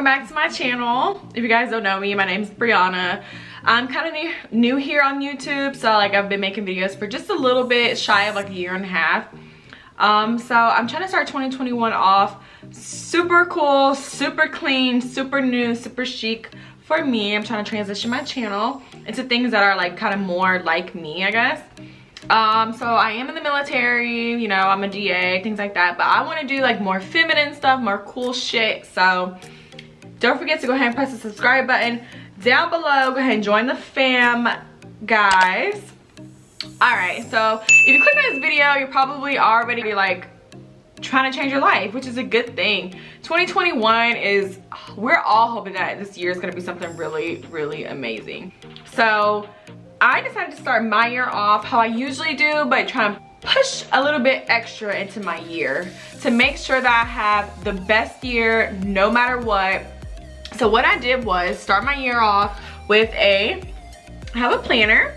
welcome back to my channel. If you guys don't know me, my name's Brianna. I'm kind of new here on YouTube, so like I've been making videos for just a little bit, shy of like a year and a half. So I'm trying to start 2021 off super cool, super clean, super new, super chic for me. I'm trying to transition my channel into things that are like kind of more like me, I guess. So I am in the military, you know, I'm a DA, things like that, but I want to do like more feminine stuff, more cool shit. So don't forget to go ahead and press the subscribe button down below. Go ahead and join the fam, guys. All right, so if you click on this video, you're probably already like trying to change your life, which is a good thing. 2021 is, we're all hoping that this year is going to be something really, really amazing. So I decided to start my year off how I usually do, but trying to push a little bit extra into my year to make sure that I have the best year no matter what. So what I did was start my year off with I have a planner.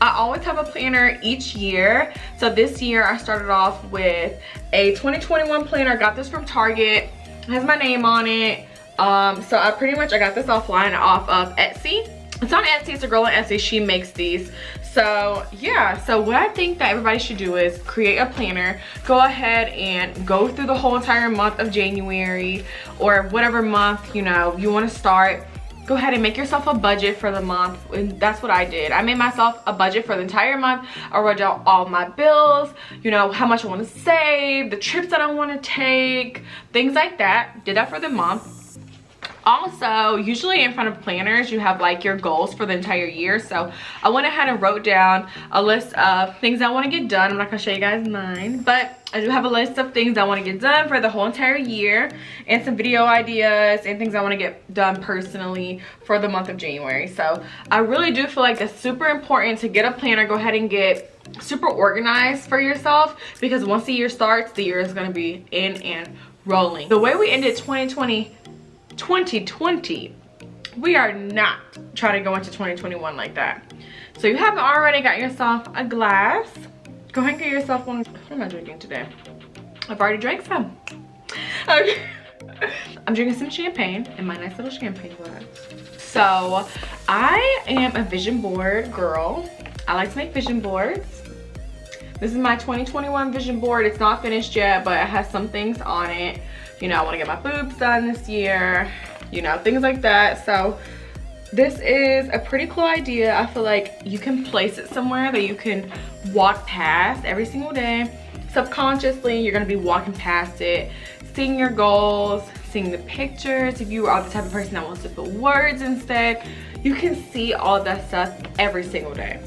I always have a planner each year. So this year I started off with a 2021 planner. I got this from Target. It has my name on it. So I got this offline off of Etsy. It's on Etsy. It's a girl on Etsy. She makes these. So yeah, so what I think that everybody should do is create a planner. Go ahead and go through the whole entire month of January or whatever month, you know, you want to start. Go ahead and make yourself a budget for the month, and that's what I did. I made myself a budget for the entire month. I wrote down all my bills, you know, how much I want to save, the trips that I want to take, things like that. Did that for the month. Also, usually in front of planners, you have like your goals for the entire year. So I went ahead and wrote down a list of things I want to get done. I'm not going to show you guys mine, but I do have a list of things I want to get done for the whole entire year and some video ideas and things I want to get done personally for the month of January. So I really do feel like it's super important to get a planner. Go ahead and get super organized for yourself, because once the year starts, the year is going to be in and rolling. The way we ended 2020, we are not trying to go into 2021 like that. So you haven't already got yourself a glass, go ahead and get yourself one. What am I drinking today? I've already drank some. Okay. I'm drinking some champagne in my nice little champagne glass. So I am a vision board girl. I like to make vision boards. This is my 2021 vision board. It's not finished yet, but it has some things on it. You know, I want to get my boobs done this year, you know, things like that. So this is a pretty cool idea. I feel like you can place it somewhere that you can walk past every single day. Subconsciously, you're going to be walking past it, seeing your goals, seeing the pictures. If you are the type of person that wants to put words instead, you can see all of that stuff every single day.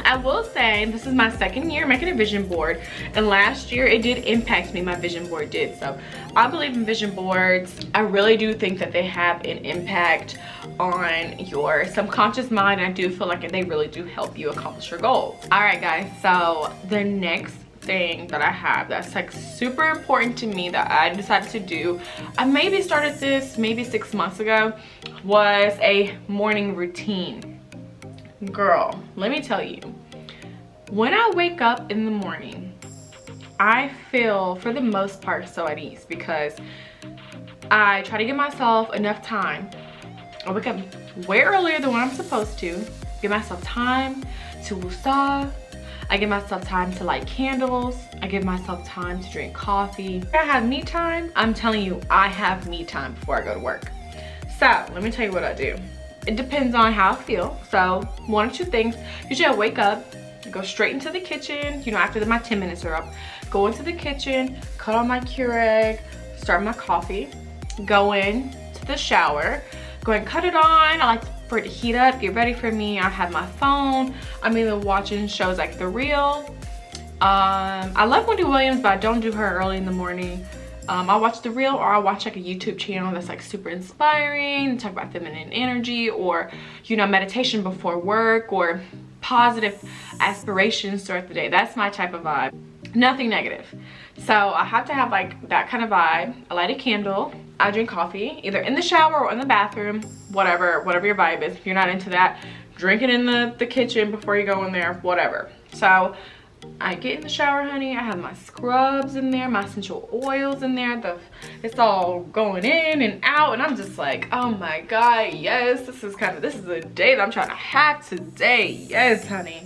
I will say this is my second year making a vision board, and last year it did impact me. My vision board did. So I believe in vision boards. I really do think that they have an impact on your subconscious mind. I do feel like they really do help you accomplish your goals. All right, guys, so the next thing that I have that's like super important to me that I decided to do, I maybe started this maybe 6 months ago, was a morning routine. Girl, let me tell you, when I wake up in the morning, I feel for the most part so at ease, because I try to give myself enough time. I wake up way earlier than what I'm supposed to, give myself time to woosah. I give myself time to light candles. I give myself time to drink coffee. I have me time. I'm telling you, I have me time before I go to work. So let me tell you what I do. It depends on how I feel. So one or two things. Usually I wake up, go straight into the kitchen, you know, after my 10 minutes are up. Go into the kitchen, cut on my Keurig, start my coffee, go in to the shower, go and cut it on. I like for it to heat up, get ready for me. I have my phone. I'm either watching shows like The Real. I love Wendy Williams, but I don't do her early in the morning. I watch The Real, or I watch like a YouTube channel that's like super inspiring, talk about feminine energy, or, you know, meditation before work, or positive aspirations throughout the day. That's my type of vibe. Nothing negative. So I have to have like that kind of vibe. I light a candle. I drink coffee, either in the shower or in the bathroom, whatever your vibe is. If you're not into that, drink it in the kitchen before you go in there, whatever. So I get in the shower, honey. I have my scrubs in there, my essential oils in there. It's all going in and out, and I'm just like, oh my God, yes, this is a day that I'm trying to have today. Yes, honey.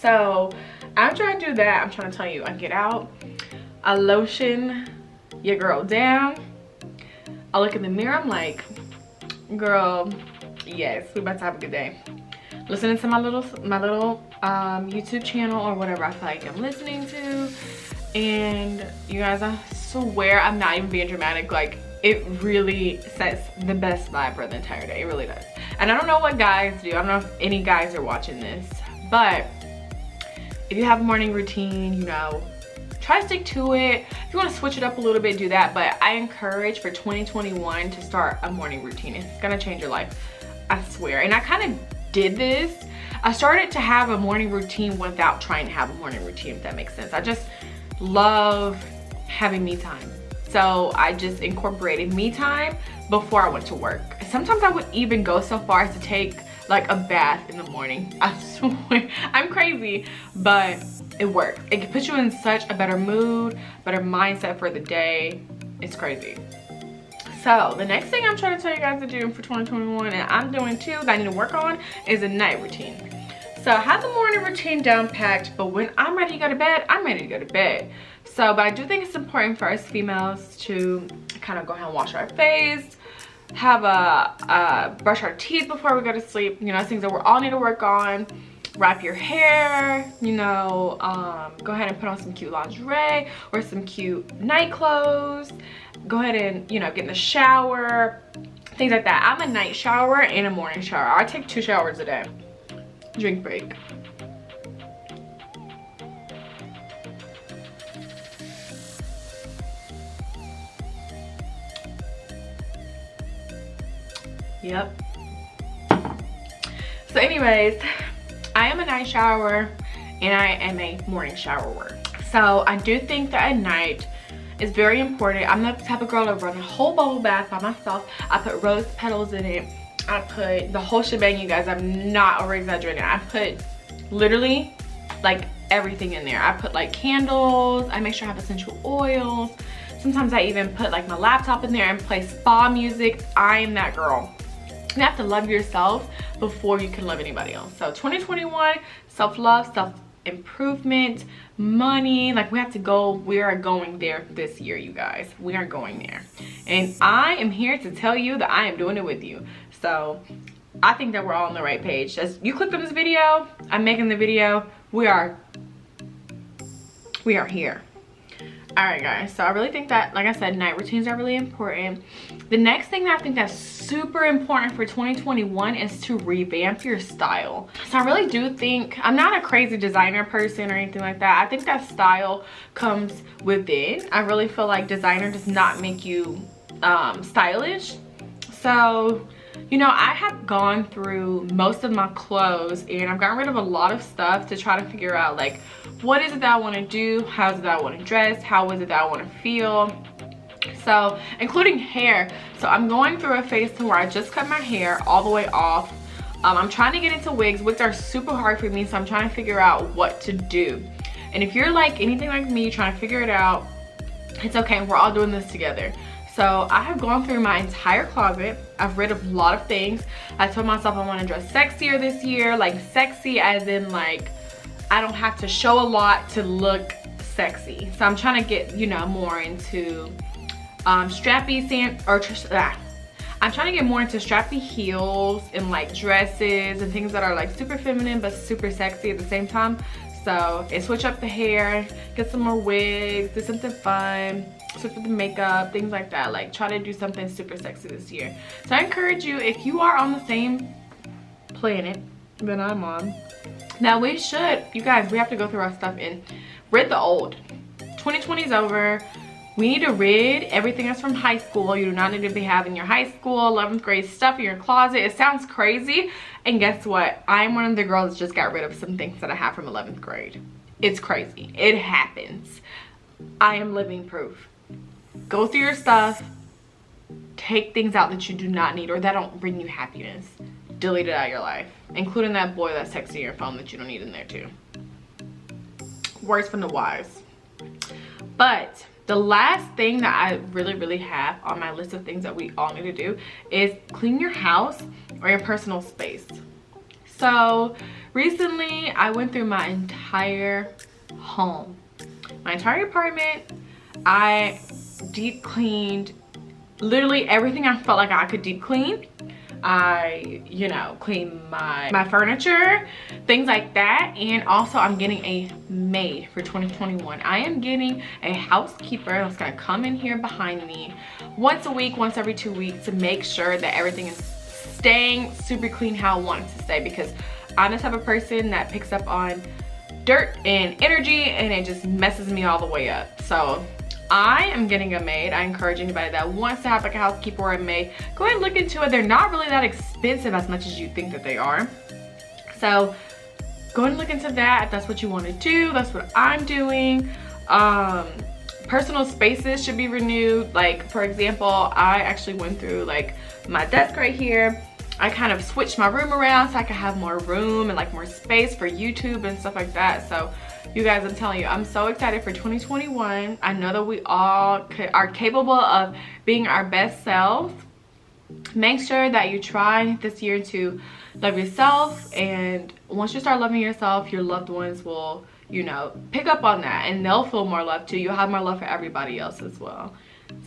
So I'm trying to do that. I'm trying to tell you, I get out, I lotion your girl down. I look in the mirror, I'm like, girl, yes, we about to have a good day. Listening to my little YouTube channel or whatever I feel like I'm listening to. And you guys, I swear I'm not even being dramatic. Like, it really sets the best vibe for the entire day. It really does. And I don't know what guys do. I don't know if any guys are watching this, but if you have a morning routine, you know, try to stick to it. If you want to switch it up a little bit, do that. But I encourage for 2021 to start a morning routine. It's gonna change your life, I swear. And I kind of did this. I started to have a morning routine without trying to have a morning routine, if that makes sense. I just love having me time. So I just incorporated me time before I went to work. Sometimes I would even go so far as to take like a bath in the morning. I swear, I'm crazy, but it works. It can put you in such a better mood, better mindset for the day. It's crazy. So the next thing I'm trying to tell you guys to do for 2021, and I'm doing too, that I need to work on, is a night routine. So I have the morning routine down packed, but when I'm ready to go to bed, I'm ready to go to bed. So, but I do think it's important for us females to kind of go ahead and wash our face, have brush our teeth before we go to sleep. You know, things that we all need to work on. Wrap your hair, you know, go ahead and put on some cute lingerie or some cute night clothes. Go ahead and, you know, get in the shower, things like that. I'm a night shower and a morning shower. I take 2 showers a day. Drink break. Yep. So anyways, I am a night shower and I am a morning shower. So I do think that at night is very important. I'm the type of girl to run a whole bubble bath by myself. I put rose petals in it. I put the whole shebang, you guys. I'm not over exaggerating. I put literally like everything in there. I put like candles. I make sure I have essential oils. Sometimes I even put like my laptop in there and play spa music. I am that girl. You have to love yourself before you can love anybody else. So 2021, self-love, self-improvement, money, like we are going there this year, you guys. We are going there. And I am here to tell you that I am doing it with you. So I think that we're all on the right page. Just you clicked on this video, I'm making the video. We are here. All right, guys, so I really think that, like I said, night routines are really important. The next thing that I think that's super important for 2021 is to revamp your style. So I really do think, I'm not a crazy designer person or anything like that. I think that style comes within. I really feel like designer does not make you stylish. So, you know, I have gone through most of my clothes and I've gotten rid of a lot of stuff to try to figure out like, what is it that I want to do? How is it that I want to dress? How is it that I want to feel? So, including hair. So I'm going through a phase to where I just cut my hair all the way off. I'm trying to get into wigs. Wigs are super hard for me, so I'm trying to figure out what to do. And if you're like anything like me, trying to figure it out, it's okay. We're all doing this together. So I have gone through my entire closet. I've rid of a lot of things. I told myself I want to dress sexier this year. Like sexy as in like, I don't have to show a lot to look sexy. So I'm trying to get, you know, more into strappy I'm trying to get more into strappy heels and like dresses and things that are like super feminine but super sexy at the same time. So and switch up the hair, get some more wigs, do something fun, switch up the makeup, things like that. Like try to do something super sexy this year. So I encourage you, if you are on the same planet that I'm on, now we should, you guys, we have to go through our stuff and rid the old. 2020 is over. We need to rid everything that's from high school. You do not need to be having your high school 11th grade stuff in your closet. It sounds crazy, and guess what? I'm one of the girls that just got rid of some things that I have from 11th grade. It's crazy. It happens. I am living proof. Go through your stuff, take things out that you do not need or that don't bring you happiness. Delete it out of your life, including that boy that's texting your phone that you don't need in there too. words from the wise. But the last thing that I really have on my list of things that we all need to do is clean your house or your personal space. So recently I went through my entire home, my entire apartment. I deep cleaned literally everything I felt like I could deep clean. I, you know, clean my furniture, things like that. And also I'm getting a maid for 2021. I am getting a housekeeper that's gonna come in here behind me once a week, once every 2 weeks, to make sure that everything is staying super clean how I want it to stay, because I'm the type of person that picks up on dirt and energy and it just messes me all the way up. So I am getting a maid. I encourage anybody that wants to have like a housekeeper or a maid, go ahead and look into it. They're not really that expensive as much as you think that they are. So go ahead and look into that if that's what you want to do. That's what I'm doing. Personal spaces should be renewed. Like, for example, I actually went through like my desk right here. I kind of switched my room around so I could have more room and like more space for YouTube and stuff like that. So you guys, I'm telling you, I'm so excited for 2021. I know that we all are capable of being our best selves. Make sure that you try this year to love yourself, and once you start loving yourself, your loved ones will, you know, pick up on that and they'll feel more love too. You'll have more love for everybody else as well.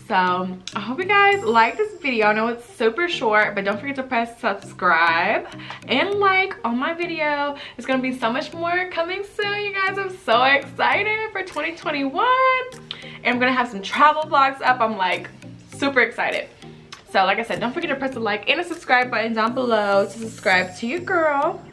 So I hope you guys like this video. I know it's super short, but don't forget to press subscribe and like on my video. It's gonna be so much more coming soon, you guys. I'm so excited for 2021, and I'm gonna have some travel vlogs up. I'm like super excited. So like I said, don't forget to press the like and the subscribe button down below to subscribe to your girl.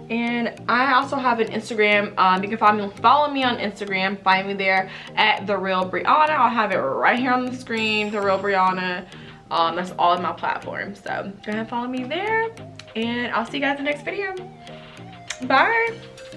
And I also have an Instagram. You can follow me on Instagram. Find me there at The Real Brianna. I'll have it right here on the screen, The Real Brianna. That's all of my platforms. So go ahead and follow me there. And I'll see you guys in the next video. Bye.